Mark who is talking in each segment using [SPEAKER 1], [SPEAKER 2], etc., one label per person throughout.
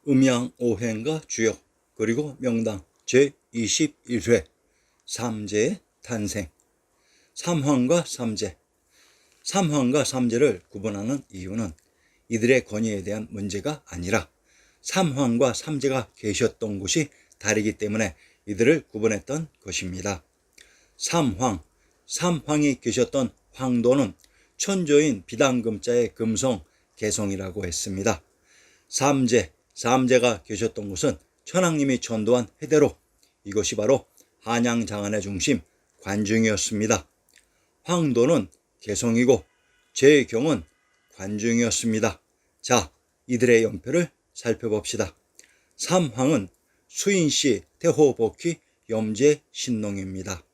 [SPEAKER 1] 음양 오행과 주역 그리고 명당 제21회 삼재의 탄생. 삼황과 삼재. 삼황과 삼재를 구분하는 이유는 이들의 권위에 대한 문제가 아니라 삼황과 삼재가 계셨던 곳이 다르기 때문에 이들을 구분했던 것입니다. 삼황이 계셨던 황도는 천조인 비단금자의 금성 개성이라고 했습니다. 삼재가 계셨던 곳은 천왕님이 전도한 해대로 이것이 바로 한양장안의 중심 관중이었습니다. 황도는 개성이고 제경은 관중이었습니다. 자, 이들의 연표를 살펴봅시다. 삼황은 수인씨 태호복희 염제 신농입니다.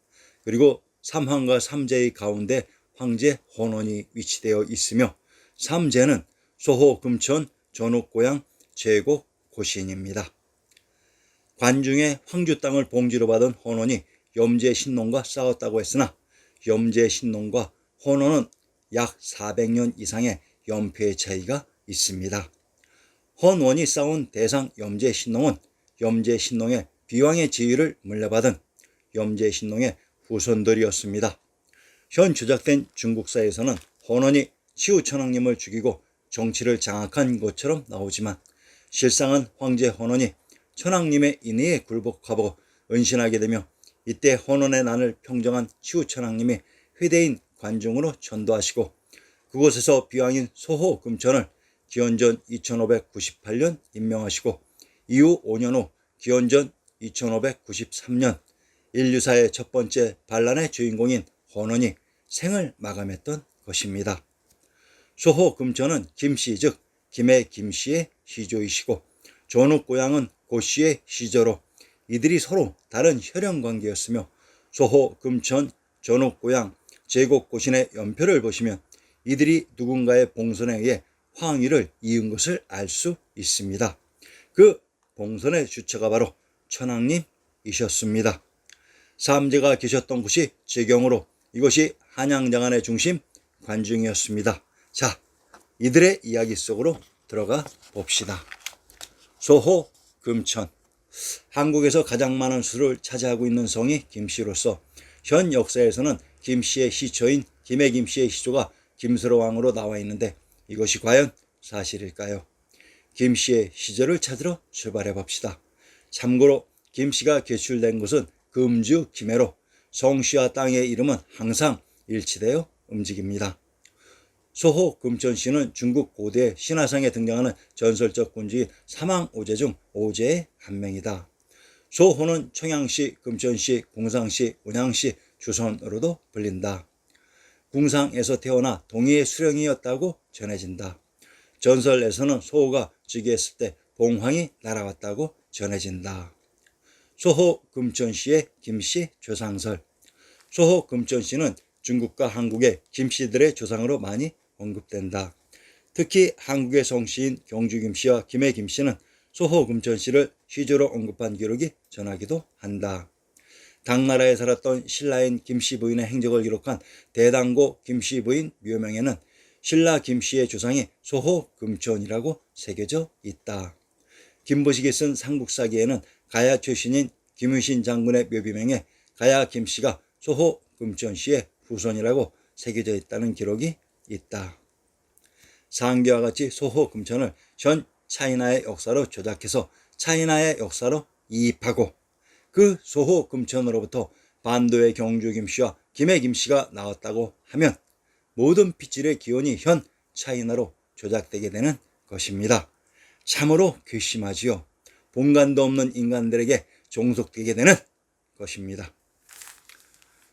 [SPEAKER 1] 그리고 삼황과 삼재의 가운데 황제 혼원이 위치되어 있으며 삼재는 소호 금천 전옥고향 제곡 고신입니다. 관중의 황주 땅을 봉지로 받은 혼원이 염제 신농과 싸웠다고 했으나 염제 신농과 혼원은 약 400년 이상의 연패의 차이가 있습니다. 혼원이 싸운 대상 염제 신농은 염제 신농의 비왕의 지위를 물려받은 염제 신농의 후손들이었습니다. 현 조작된 중국사에서는 혼원이 시우천왕님을 죽이고 정치를 장악한 것처럼 나오지만 실상은 황제 혼원이 천왕님의 인의에 굴복하고 은신하게 되며 이때 혼원의 난을 평정한 시우천왕님이 회대인 관중으로 전도하시고 그곳에서 비왕인 소호 금천을 기원전 2598년 임명하시고 이후 5년 후 기원전 2593년 인류사의 첫 번째 반란의 주인공인 혼원이 생을 마감했던 것입니다. 소호 금천은 김씨 즉 김의 김씨의 시조이시고 전옥고향은 고씨의 시조로 이들이 서로 다른 혈연관계였으며 소호 금천 전옥고향 제곡고신의 연표를 보시면 이들이 누군가의 봉선에 의해 황위를 이은 것을 알 수 있습니다. 그 봉선의 주체가 바로 천왕님이셨습니다. 삼재가 계셨던 곳이 제경으로 이것이 한양장안의 중심 관중이었습니다. 자, 이들의 이야기 속으로 들어가 봅시다. 소호 금천. 한국에서 가장 많은 수를 차지하고 있는 성이 김씨로서 현 역사에서는 김씨의 시초인 김의 김씨의 시조가 김수로왕으로 나와 있는데 이것이 과연 사실일까요? 김씨의 시조를 찾으러 출발해 봅시다. 참고로 김씨가 개출된 곳은 금주 김해로 성씨와 땅의 이름은 항상 일치되어 움직입니다. 소호 금천씨는 중국 고대 신화상에 등장하는 전설적 군주인 사망오제 중 오제의 한 명이다. 소호는 청양시, 금천시, 궁상시, 운양시 주선으로도 불린다. 궁상에서 태어나 동의의 수령이었다고 전해진다. 전설에서는 소호가 즉위했을 때 봉황이 날아왔다고 전해진다. 소호 금천씨의 김씨 조상설. 소호 금천씨는 중국과 한국의 김씨들의 조상으로 많이 언급된다. 특히 한국의 성씨인 경주 김씨와 김해 김씨는 소호 금천씨를 시조로 언급한 기록이 전하기도 한다. 당나라에 살았던 신라인 김씨 부인의 행적을 기록한 대당고 김씨 부인 묘명에는 신라 김씨의 조상이 소호 금천이라고 새겨져 있다. 김보식이 쓴 삼국사기에는 가야 출신인 김유신 장군의 묘비명에 가야 김씨가 소호 금천씨의 후손이라고 새겨져 있다는 기록이 있다. 상기와 같이 소호 금천을 현 차이나의 역사로 조작해서 차이나의 역사로 이입하고 그 소호 금천으로부터 반도의 경주 김씨와 김해 김씨가 나왔다고 하면 모든 핏줄의 기원이 현 차이나로 조작되게 되는 것입니다. 참으로 괘씸하지요. 본관도 없는 인간들에게 종속되게 되는 것입니다.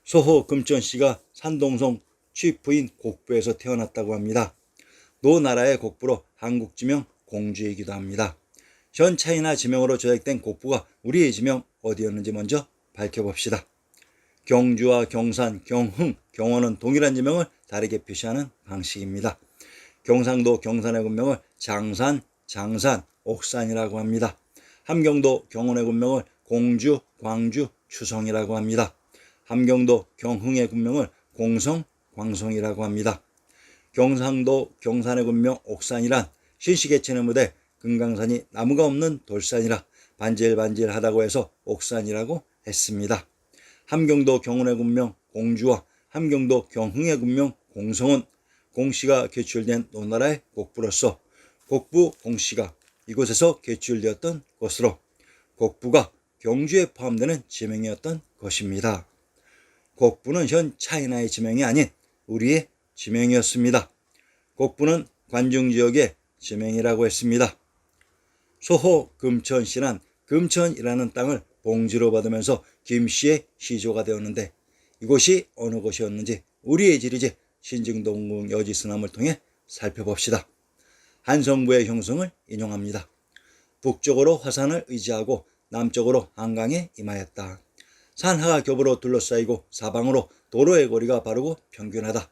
[SPEAKER 1] 소호 금천씨가 산동성 취부인 곡부에서 태어났다고 합니다. 노나라의 곡부로 한국 지명 공주이기도 합니다. 현 차이나 지명으로 조작된 곡부가 우리의 지명 어디였는지 먼저 밝혀봅시다. 경주와 경산, 경흥, 경원은 동일한 지명을 다르게 표시하는 방식입니다. 경상도 경산의 군명을 장산, 옥산이라고 합니다. 함경도 경원의 군명을 공주, 광주, 추성이라고 합니다. 함경도 경흥의 군명을 공성, 광성이라고 합니다. 경상도 경산의 군명 옥산이란 신시개천의 무대 금강산이 나무가 없는 돌산이라 반질반질하다고 해서 옥산이라고 했습니다. 함경도 경운의 군명 공주와 함경도 경흥의 군명 공성은 공씨가 개출된 노나라의 곡부로서 곡부 공씨가 이곳에서 개출되었던 것으로 곡부가 경주에 포함되는 지명이었던 것입니다. 곡부는 현 차이나의 지명이 아닌 우리의 지명이었습니다. 곡부는 관중지역의 지명이라고 했습니다. 소호 금천씨란 금천이라는 땅을 봉지로 받으면서 김씨의 시조가 되었는데 이곳이 어느 곳이었는지 우리의 지리지 신증동궁 여지스남을 통해 살펴봅시다. 한성부의 형성을 인용합니다. 북쪽으로 화산을 의지하고 남쪽으로 한강에 임하였다. 산하가 겹으로 둘러싸이고 사방으로 도로의 거리가 바르고 평균하다.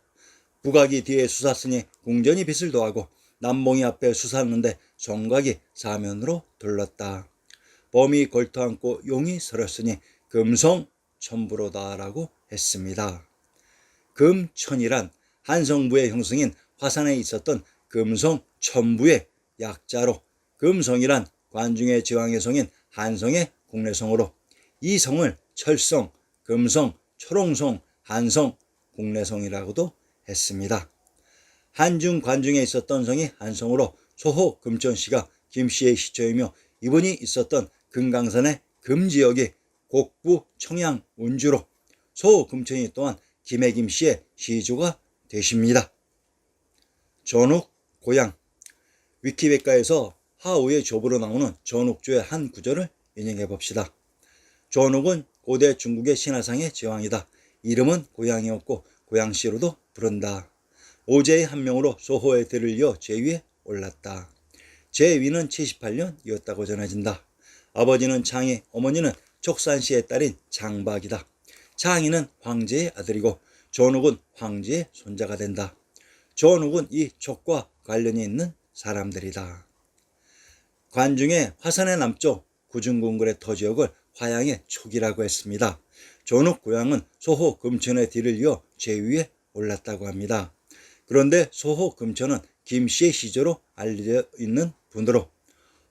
[SPEAKER 1] 북악이 뒤에 솟았으니 궁전이 빛을 도하고 남봉이 앞에 솟았는데 성곽이 사면으로 둘렀다. 범이 걸터앉고 용이 설었으니 금성천부로다라고 했습니다. 금천이란 한성부의 형성인 화산에 있었던 금성천부의 약자로 금성이란 관중의 지왕의 성인 한성의 국내성으로 이 성을 철성, 금성, 초롱성, 한성, 국내성이라고도 했습니다. 한중 관중에 있었던 성이 한성으로 소호 금천씨가 김씨의 시초이며 이분이 있었던 금강산의 금지역이 곡부 청양 운주로 소호 금천이 또한 김해 김씨의 시조가 되십니다. 전욱 고향 위키백과에서 하우의 조부로 나오는 전욱조의 한 구절을 인용해 봅시다. 전욱은 고대 중국의 신화상의 제왕이다. 이름은 고양이었고 고양씨로도 부른다. 오제의 한 명으로 소호의 대를 이어 제위에 올랐다. 제위는 78년이었다고 전해진다. 아버지는 창희, 어머니는 촉산씨의 딸인 장박이다. 창희는 황제의 아들이고 전욱은 황제의 손자가 된다. 전욱은 이 촉과 관련이 있는 사람들이다. 관중의 화산의 남쪽 구중궁굴의 터지역을 화양의 촉이라고 했습니다. 전욱 고향은 소호 금천의 뒤를 이어 제위에 올랐다고 합니다. 그런데 소호 금천은 김씨의 시조로 알려져 있는 분으로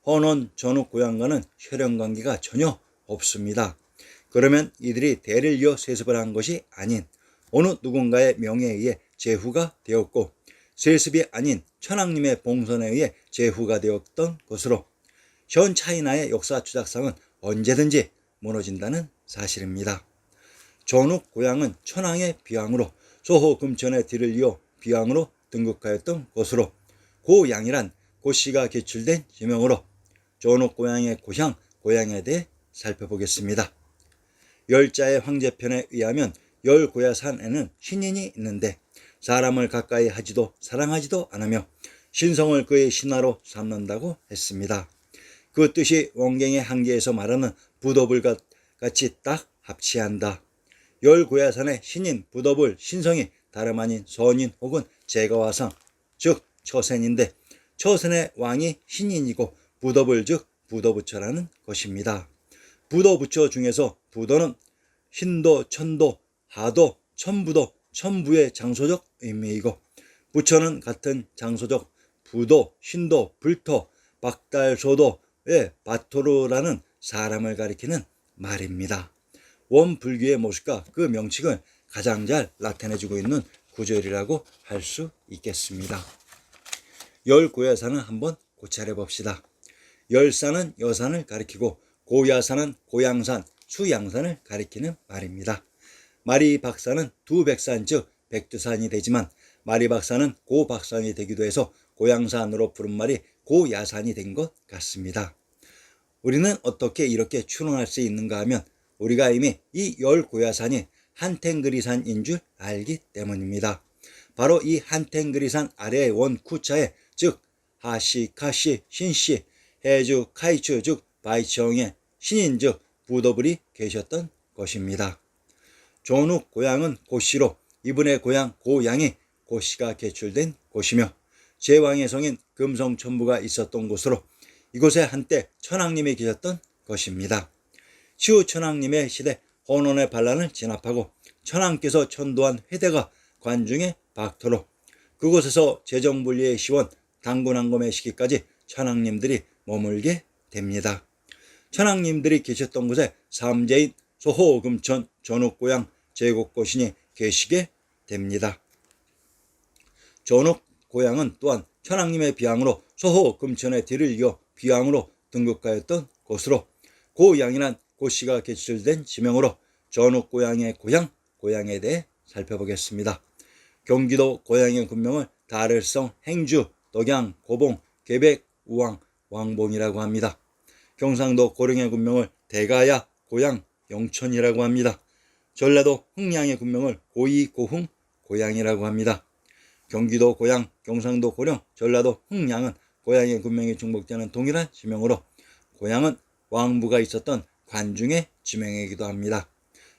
[SPEAKER 1] 헌원 전욱 고향과는 혈연관계가 전혀 없습니다. 그러면 이들이 대를 이어 세습을 한 것이 아닌 어느 누군가의 명예에 의해 제후가 되었고 세습이 아닌 천황님의 봉선에 의해 제후가 되었던 것으로 현 차이나의 역사 추작상은 언제든지 무너진다는 사실입니다. 전욱 고향은 천황의 비왕으로 소호 금천의 뒤를 이어 비왕으로 등극하였던 것으로 고양이란 고씨가 개출된 지명으로 전욱 고향의 고향, 고향에 대해 살펴보겠습니다. 열자의 황제편에 의하면 열고야산에는 신인이 있는데 사람을 가까이 하지도 사랑하지도 않으며 신성을 그의 신하로 삼는다고 했습니다. 그 뜻이 원경의 한계에서 말하는 부dob을 같이 딱 합치한다. 열고야산의 신인 부dob을 신성이 다름 아닌 선인 혹은 제가화상 즉 처센인데 처센의 왕이 신인이고 부dob을 즉 부도부처라는 것입니다. 부도부처 중에서 부도는 신도, 천도, 하도, 천부도, 천부의 장소적 의미이고 부처는 같은 장소적 부도, 신도, 불토, 박달소도의 바토르라는 사람을 가리키는 말입니다. 원불교의 모습과 그 명칭을 가장 잘 나타내주고 있는 구절이라고 할 수 있겠습니다. 열고야산은 한번 고찰해 봅시다. 열산은 여산을 가리키고 고야산은 고양산, 수양산을 가리키는 말입니다. 마리박산은 두백산 즉 백두산이 되지만 마리박산은 고박산이 되기도 해서 고양산으로 부른 말이 고야산이 된 것 같습니다. 우리는 어떻게 이렇게 추론할 수 있는가 하면 우리가 이미 이 열고야산이 한탱그리산인 줄 알기 때문입니다. 바로 이 한탱그리산 아래의 원쿠차에 즉 하시, 카시, 신시, 해주, 카이추 즉 바이청의 신인 즉 부도불이 계셨던 것입니다. 전욱 고향은 고씨로 이분의 고향 고양이 고씨가 개출된 곳이며 제왕의 성인 금성천부가 있었던 곳으로 이곳에 한때 천황님이 계셨던 것입니다. 시우 천황님의 시대 헌원의 반란을 진압하고 천황께서 천도한 회대가 관중의 박토로 그곳에서 재정분리의 시원 당군항검의 시기까지 천황님들이 머물게 됩니다. 천황님들이 계셨던 곳에 삼재인 소호금천 전옥고향 제국고신이 계시게 됩니다. 전옥고향은 또한 천황님의 비양으로 소호금천의 뒤를 이어 비양으로 등극하였던 곳으로 고양이란 고씨가 개출된 지명으로 전옥고향의 고향에 대해 살펴보겠습니다. 경기도 고향의 군명을 다를성, 행주, 덕양, 고봉, 계백, 우왕, 왕봉이라고 합니다. 경상도 고령의 군명을 대가야, 고양, 영천이라고 합니다. 전라도 흥양의 군명을 고이, 고흥, 고양이라고 합니다. 경기도 고양, 경상도 고령, 전라도 흥양은 고양의 군명이 중복되는 동일한 지명으로 고양은 왕부가 있었던 관중의 지명이기도 합니다.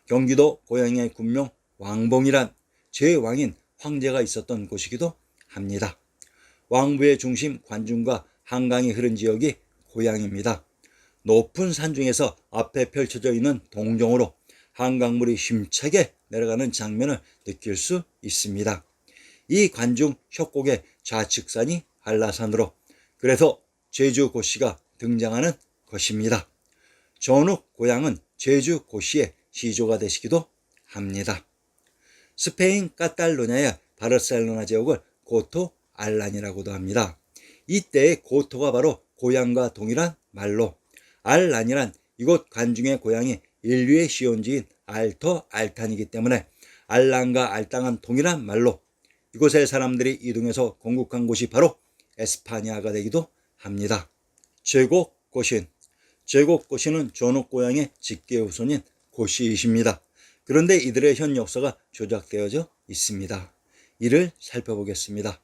[SPEAKER 1] 경기도 고양의 군명 왕봉이란 제왕인 황제가 있었던 곳이기도 합니다. 왕부의 중심 관중과 한강이 흐른 지역이 고양입니다. 높은 산 중에서 앞에 펼쳐져 있는 동정으로 한강물이 힘차게 내려가는 장면을 느낄 수 있습니다. 이 관중 협곡의 좌측산이 한라산으로 그래서 제주 고시가 등장하는 것입니다. 전욱 고향은 제주 고시의 시조가 되시기도 합니다. 스페인 카탈루냐의 바르셀로나 지역을 고토 알란이라고도 합니다. 이때의 고토가 바로 고향과 동일한 말로 알란이란 이곳 관중의 고향이 인류의 시온지인 알터 알탄이기 때문에 알란과 알땅은 동일한 말로 이곳의 사람들이 이동해서 건국한 곳이 바로 에스파냐가 되기도 합니다. 제국고신. 제국고신은 전옥고향의 직계후손인 고씨이십니다. 그런데 이들의 현 역사가 조작되어져 있습니다. 이를 살펴보겠습니다.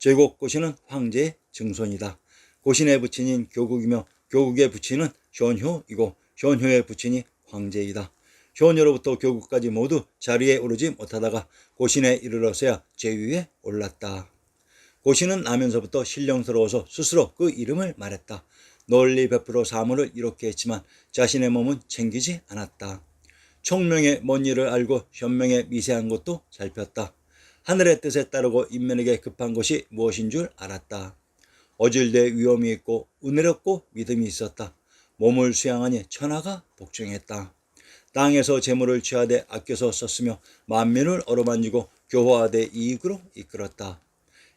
[SPEAKER 1] 제국고신은 황제의 증손이다. 고신의 부친인 교국이며 교국의 부친은 현효이고 현효의 부친이 황제이다. 현효로부터 교국까지 모두 자리에 오르지 못하다가 고신에 이르러서야 제위에 올랐다. 고신은 나면서부터 신령스러워서 스스로 그 이름을 말했다. 널리 베풀어 사물을 이렇게 했지만 자신의 몸은 챙기지 않았다. 총명의 먼 일을 알고 현명의 미세한 것도 살폈다. 하늘의 뜻에 따르고 인면에게 급한 것이 무엇인 줄 알았다. 어질대 위엄이 있고 은혜롭고 믿음이 있었다. 몸을 수양하니 천하가 복종했다. 땅에서 재물을 취하되 아껴서 썼으며 만민을 어루만지고 교화하되 이익으로 이끌었다.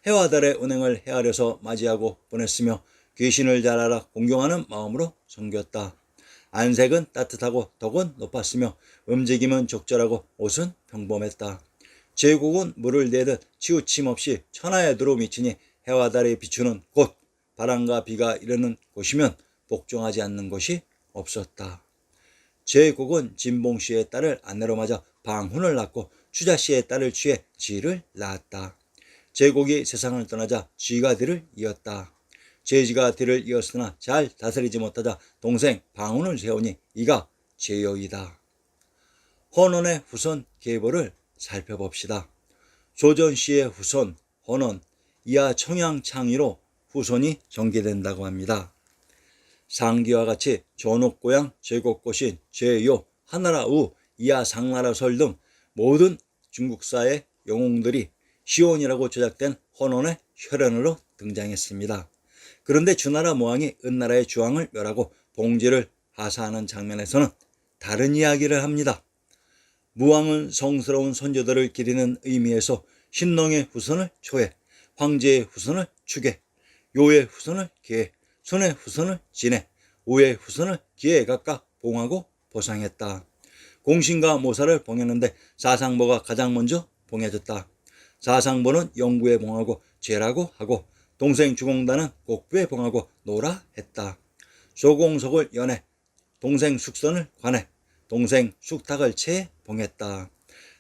[SPEAKER 1] 해와 달의 운행을 헤아려서 맞이하고 보냈으며 귀신을 잘 알아 공경하는 마음으로 섬겼다. 안색은 따뜻하고 덕은 높았으며 움직임은 적절하고 옷은 평범했다. 제국은 물을 내듯 치우침 없이 천하에 두루 미치니 해와 달이 비추는 곳, 바람과 비가 이르는 곳이면 복종하지 않는 곳이 없었다. 제국은 진봉씨의 딸을 아내로 맞아 방훈을 낳고 추자씨의 딸을 취해 지를 낳았다. 제국이 세상을 떠나자 쥐가 뒤를 이었다. 제지가 뒤를 이었으나 잘 다스리지 못하자 동생 방훈을 세우니 이가 제여이다. 헌원의 후손 계보를 살펴봅시다. 조전씨의 후손 헌원, 이하 청양창의로 후손이 전개된다고 합니다. 상기와 같이 전옥고향, 제국고신, 제요, 하나라우, 이하 상나라 설 등 모든 중국사의 영웅들이 시온이라고 조작된 헌원의 혈연으로 등장했습니다. 그런데 주나라 모왕이 은나라의 주왕을 멸하고 봉지를 하사하는 장면에서는 다른 이야기를 합니다. 무왕은 성스러운 선조들을 기리는 의미에서 신농의 후손을 초해, 황제의 후손을 축에, 요의 후손을 계에, 손의 후손을 진해, 우의 후손을 기에 각각 봉하고 보상했다. 공신과 모사를 봉했는데 사상보가 가장 먼저 봉해졌다. 사상보는 영구에 봉하고 죄라고 하고 동생 주공단은 곡부에 봉하고 노라 했다. 소공석을 연해 동생 숙선을 관해 동생 숙탁을 채에 봉했다.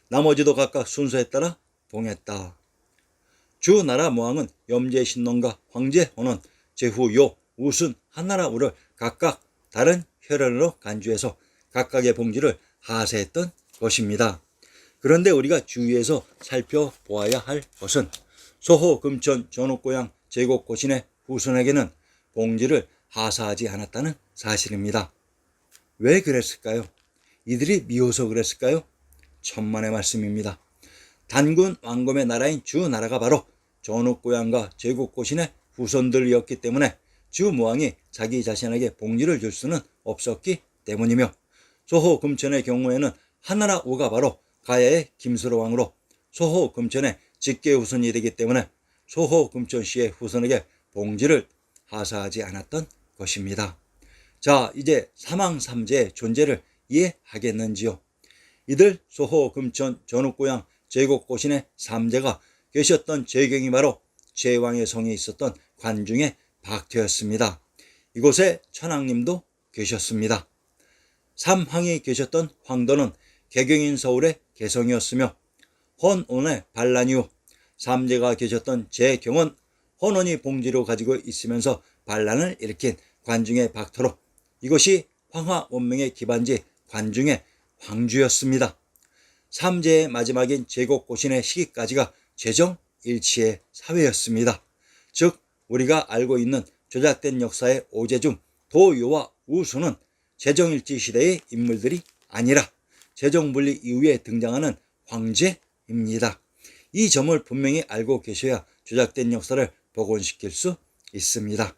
[SPEAKER 1] 나머지도 각각 순서에 따라 봉했다. 주나라 모왕은 염제신농과 황제헌원, 제후요, 우순, 한나라우를 각각 다른 혈연으로 간주해서 각각의 봉지를 하사했던 것입니다. 그런데 우리가 주위에서 살펴보아야 할 것은 소호, 금천, 전옥고향, 제국고신의 후손에게는 봉지를 하사하지 않았다는 사실입니다. 왜 그랬을까요? 이들이 미워서 그랬을까요? 천만의 말씀입니다. 단군 왕검의 나라인 주나라가 바로 전옥고향과 제국고신의 후손들이었기 때문에 주무왕이 자기 자신에게 봉지를 줄 수는 없었기 때문이며, 소호금천의 경우에는 하나라 우가 바로 가야의 김수로왕으로 소호금천의 직계 후손이 되기 때문에 소호금천 씨의 후손에게 봉지를 하사하지 않았던 것입니다. 자, 이제 사망삼재의 존재를 이해하겠는지요? 이들 소호금천 전국고향 제곡고신의 삼재가 계셨던 제경이 바로 제왕의 성에 있었던 관중의 박터였습니다. 이곳에 천왕님도 계셨습니다. 삼황이 계셨던 황도는 개경인 서울의 개성이었으며, 헌원의 반란 이후 삼재가 계셨던 제경은 헌원이 봉지로 가지고 있으면서 반란을 일으킨 관중의 박터로 이것이 황화 원명의 기반지 관중의 황주였습니다. 삼재의 마지막인 제곡고신의 시기까지가 제정일치의 사회였습니다. 즉 우리가 알고 있는 조작된 역사의 오제 중 도요와 우수는 제정일치 시대의 인물들이 아니라 제정분리 이후에 등장하는 황제입니다. 이 점을 분명히 알고 계셔야 조작된 역사를 복원시킬 수 있습니다.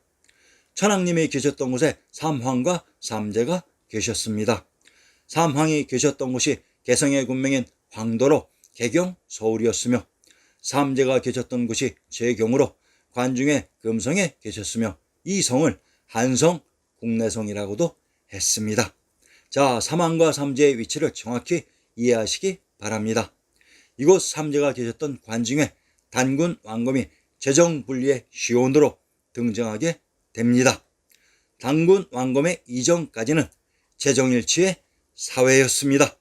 [SPEAKER 1] 천왕님이 계셨던 곳에 삼황과 삼재가 계셨습니다. 삼황이 계셨던 곳이 개성의 군명인 황도로 개경 서울이었으며, 삼재가 계셨던 곳이 제경으로 관중의 금성에 계셨으며, 이 성을 한성 국내성이라고도 했습니다. 자, 삼황과 삼재의 위치를 정확히 이해하시기 바랍니다. 이곳 삼재가 계셨던 관중에 단군 왕검이 제정분리의 시온으로 등장하게 됩니다. 단군 왕검의 이전까지는 제정일치의 사회였습니다.